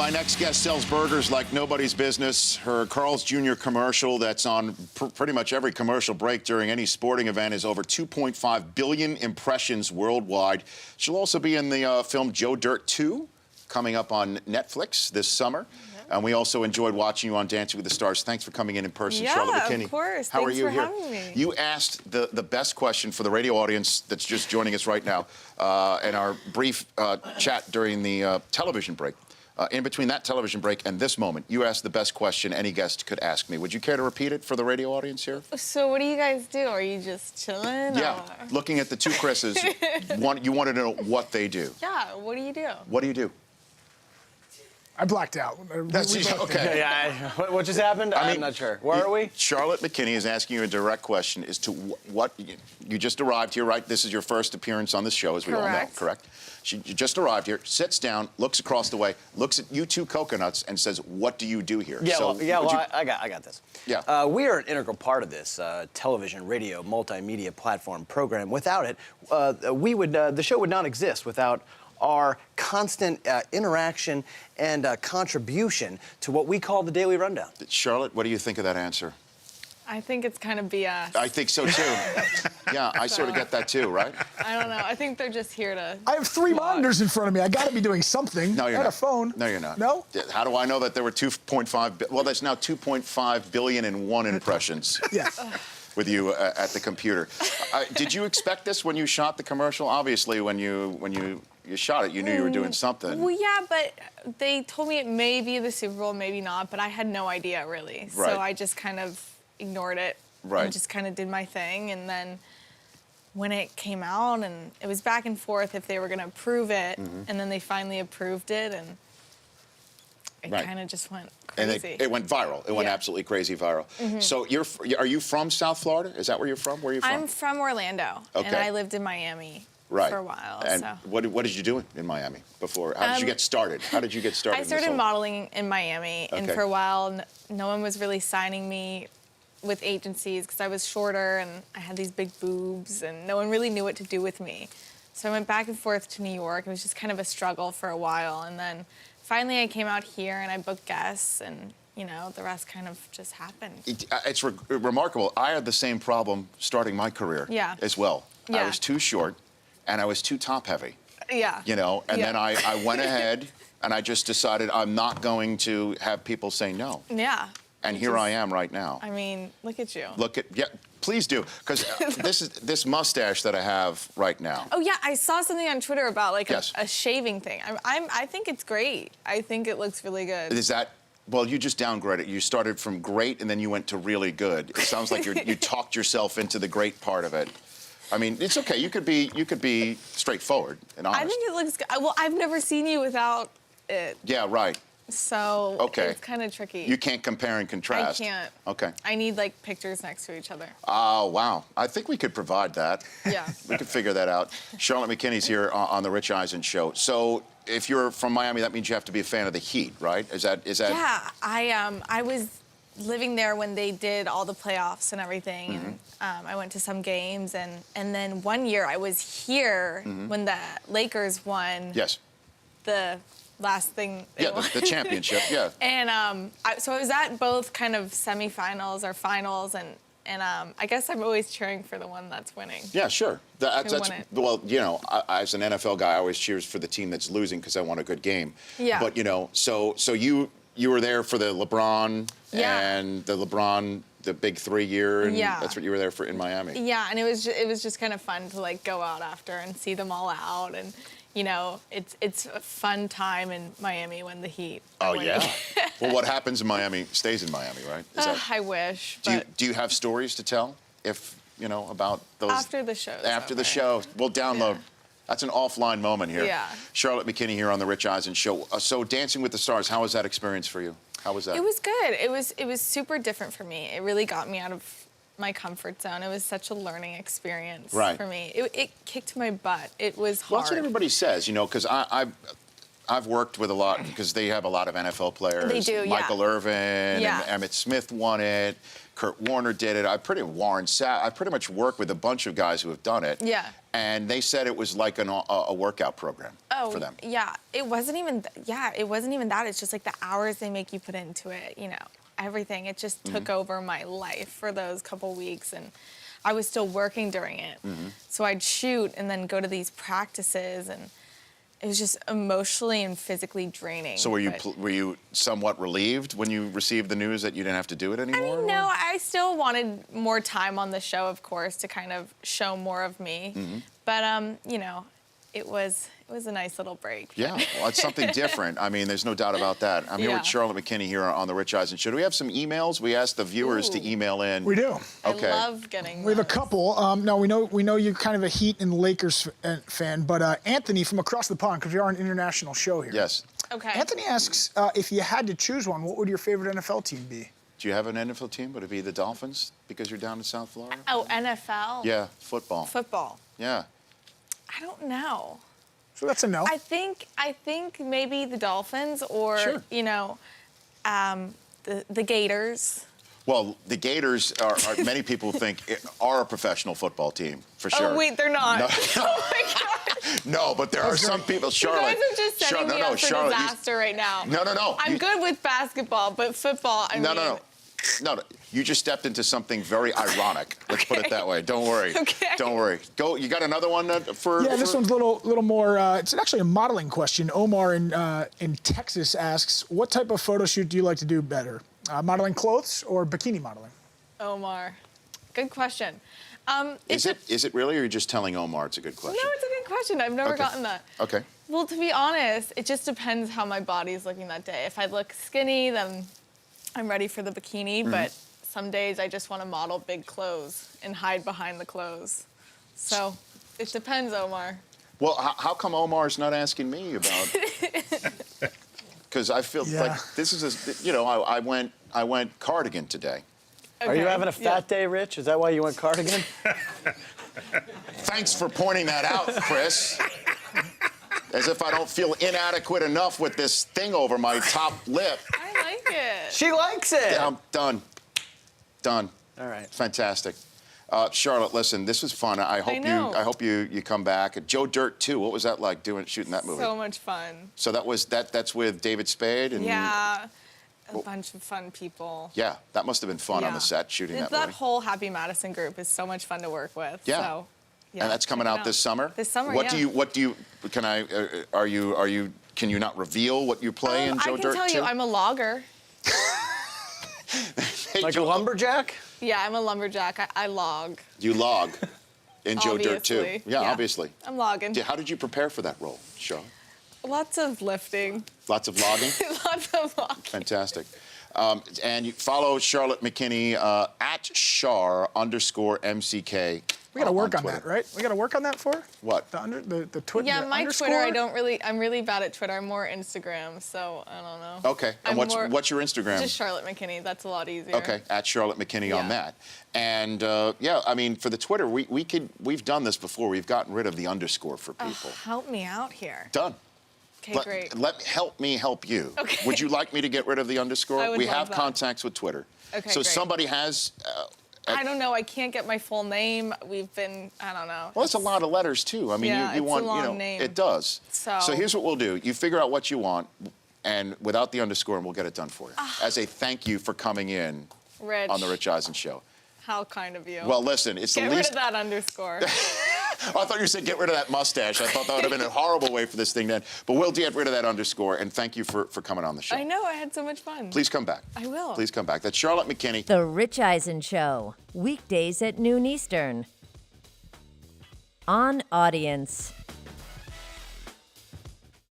My next guest sells burgers like nobody's business. Her Carl's Jr. commercial that's on pretty much every commercial break during any sporting event is over 2.5 billion impressions worldwide. She'll also be in the film Joe Dirt 2, coming up on Netflix this summer. And we also enjoyed watching you on Dancing with the Stars. Thanks for coming in person, Charlotte McKinney. Yeah, of course. How Thanks are you for here? having me. You asked the best question for the radio audience that's just joining us right now in our brief chat during the television break. In between that television break and this moment, you asked the best question any guest could ask me. Would you care to repeat it for the radio audience here? So what do you guys do? Are you just chilling? Yeah, or? looking at the two Chris's, you wanted to know what they do. Yeah, what do you do? What do you do? I blacked out. That's okay. Yeah, what just happened? I'm not sure. Where are we? Charlotte McKinney is asking you a direct question as to what you just arrived here, right? This is your first appearance on this show, as we all know, correct? You just arrived here, sits down, looks across the way, looks at you two coconuts, and says, "What do you do here?" Yeah, so, I got this. Yeah. We are an integral part of this television, radio, multimedia platform program. Without it, the show would not exist without our constant interaction and contribution to what we call the Daily Rundown. Charlotte, what do you think of that answer? I think it's kind of BS. I think so, too. Yeah, I sort of get that, too, right? I don't know. I think they're just here to I have three monitors in front of me. I got to be doing something. No, you're and not. a phone. No, you're not. No? How do I know that there were 2.5? Well, that's now 2.5 billion and one impressions. Yes. With you at the computer. Did you expect this when you shot the commercial? Obviously, when you shot it, you knew you were doing something. Well, yeah, but they told me it may be the Super Bowl, maybe not, but I had no idea, really. Right. So I just kind of ignored it and just kind of did my thing. And then when it came out, and it was back and forth if they were going to approve it, and then they finally approved it, and it kind of just went crazy. And it went viral. It went absolutely crazy viral. So are you from South Florida? Is that where you're from? Where are you from? I'm from Orlando, and I lived in Miami for a while. And so. what did you do in Miami before? How did you get started? How did you get started? I started modeling in Miami, and for a while, no one was really signing me with agencies because I was shorter and I had these big boobs, and no one really knew what to do with me. So I went back and forth to New York. It was just kind of a struggle for a while, and then finally I came out here and I booked guests, and you know, the rest kind of just happened. It's remarkable. I had the same problem starting my career as well. I was too short and I was too top heavy. Yeah. You know, and then I went ahead and I just decided I'm not going to have people say no. Yeah. And here I am right now. I mean, look at you. Please do, because this mustache that I have right now. Oh yeah, I saw something on Twitter about like a shaving thing. I think it's great. I think it looks really good. Is that? Well, you just downgraded. You started from great and then you went to really good. It sounds like you talked yourself into the great part of it. I mean, it's okay. You could be straightforward and honest. I think it looks good. Well, I've never seen you without it. Yeah, right. So it's kind of tricky. You can't compare and contrast. I can't. Okay. I need like pictures next to each other. Oh, wow. I think we could provide that. Yeah. We could figure that out. Charlotte McKinney's here on the Rich Eisen Show. So if you're from Miami, that means you have to be a fan of the Heat, right? Is that? Yeah. I was living there when they did all the playoffs and everything. And I went to some games, and then one year I was here when the Lakers won. Yes. The last thing. The championship, yeah. And so I was at both kind of semifinals or finals, and I guess I'm always cheering for the one that's winning. Yeah, sure. Who won it? Well, you know, as an NFL guy, I always cheers for the team that's losing because I want a good game. Yeah. But you know, so you were there for the LeBron and the big 3 year, and that's what you were there for in Miami. Yeah, and it was just kind of fun to like go out after and see them all out, and you know, it's a fun time in Miami when the Heat are winning. Well, what happens in Miami stays in Miami, right? I wish. Do you have stories to tell? If you know about those after the show. After the show, we'll download. That's an offline moment here. Yeah. Charlotte McKinney here on the Rich Eisen Show. So, Dancing with the Stars, how was that experience for you? How was that? It was good. It was super different for me. It really got me out of my comfort zone. It was such a learning experience for me. It kicked my butt. It was hard. Well, that's what everybody says, you know, because I've worked with a lot, because they have a lot of NFL players. They do, Michael Irvin, and Emmitt Smith won it. Kurt Warner did it. I pretty much worked with a bunch of guys who have done it. Yeah. And they said it was like a workout program. for them. Yeah, it wasn't even that. It's just like the hours they make you put into it, everything. It just took over my life for those couple weeks, and I was still working during it. So I'd shoot and then go to these practices, and it was just emotionally and physically draining. So were you somewhat relieved when you received the news that you didn't have to do it anymore? I mean, no, I still wanted more time on the show, of course, to kind of show more of me. But it was a nice little break. Yeah, well, it's something different. I mean, there's no doubt about that. I'm here with Charlotte McKinney here on the Rich Eisen Show. Do we have some emails? We asked the viewers to email in. We do. Okay. I love getting We have a those. couple. Now, we know you're kind of a Heat and Lakers fan, but Anthony from across the pond, because we are an international show here. Yes. Okay. Anthony asks, if you had to choose one, what would your favorite NFL team be? Do you have an NFL team? Would it be the Dolphins because you're down in South Florida? Oh, NFL? Yeah, football. Football. Yeah. I don't know. So that's a no. I think maybe the Dolphins or Sure. The Gators. Well, the Gators are many people think are a professional football team for sure. Oh wait, they're not. No. Oh my God. No, but there are some people. Charlotte. You guys are just setting me up for Charlotte, disaster right now. No. I'm good with basketball, but football. I mean. No. You just stepped into something very ironic. Let's put it that way. Don't worry. Okay. Don't worry. Go. You got another one for? Yeah, this one's a little more. It's actually a modeling question. Omar in Texas asks, what type of photo shoot do you like to do better? Modeling clothes or bikini modeling? Omar, good question. Is it really, or are you just telling Omar it's a good question? No, it's a good question. I've never Okay. gotten that. Okay. Well, to be honest, it just depends how my body's looking that day. If I look skinny, then I'm ready for the bikini, but some days I just want to model big clothes and hide behind the clothes. So it depends, Omar. Well, how come Omar's not asking me about? Because I feel like this is I went cardigan today. Are you Okay, having a fat day, Rich? Is that why you went cardigan? Thanks for pointing that out, Chris. As if I don't feel inadequate enough with this thing over my top lip. I like it. She likes it. I'm done. Done. All right. Fantastic. Charlotte, listen, this was fun. I hope you come back. Joe Dirt 2, what was that like shooting that movie? So much fun. So that's with David Spade and Yeah, a bunch of fun people. Yeah, that must have been fun on Yeah. the set shooting that That movie. whole Happy Madison group is so much fun to work with. Yeah. So, yeah, And that's coming check it out this summer? This summer, What yeah. do you can you not reveal what you play in Joe I can Dirt tell 2? you, I'm a logger. Hey, Like a Joe, lumberjack? Yeah, I'm a lumberjack. I log. You log in Joe Dirt 2. Obviously. Yeah, Yeah. obviously. I'm logging. How did you prepare for that role, Charlotte? Lots of lifting. Lots of logging? Lots of logging. Fantastic. And you follow Charlotte McKinney at @char_MCK. We got to work on Twitter. that, right? We got to work on that for What? the Twitter. Yeah, the my underscore? Twitter, I'm really bad at Twitter. I'm more Instagram, so I don't know. Okay. And I'm what's your Instagram? Just Charlotte McKinney. That's a lot easier. Okay, at Charlotte McKinney on Yeah. that. And I mean, for the Twitter, we've done this before. We've gotten rid of the underscore for people. Help me out here. Done. Okay, great. Help me help you. Okay. Would you like me to get rid of the underscore? I would We love have that. contacts with Twitter. Okay, So great. somebody has. I don't know. I can't get my full name. I don't know. Well, it's a lot of letters too. I mean, Yeah, you it's a want, long name. it does. So here's what we'll do. You figure out what you want, and without the underscore, and we'll get it done for you. As a thank you for coming in Rich, on the Rich Eisen Show. how kind of you. Well, listen, it's Get the rid least. of that underscore. I thought you said get rid of that mustache. I thought that would have been a horrible way for this thing to end. But we'll get rid of that underscore, and thank you for coming on the show. I know. I had so much fun. Please come back. I will. Please come back. That's Charlotte McKinney. The Rich Eisen Show, weekdays at noon Eastern. On Audience.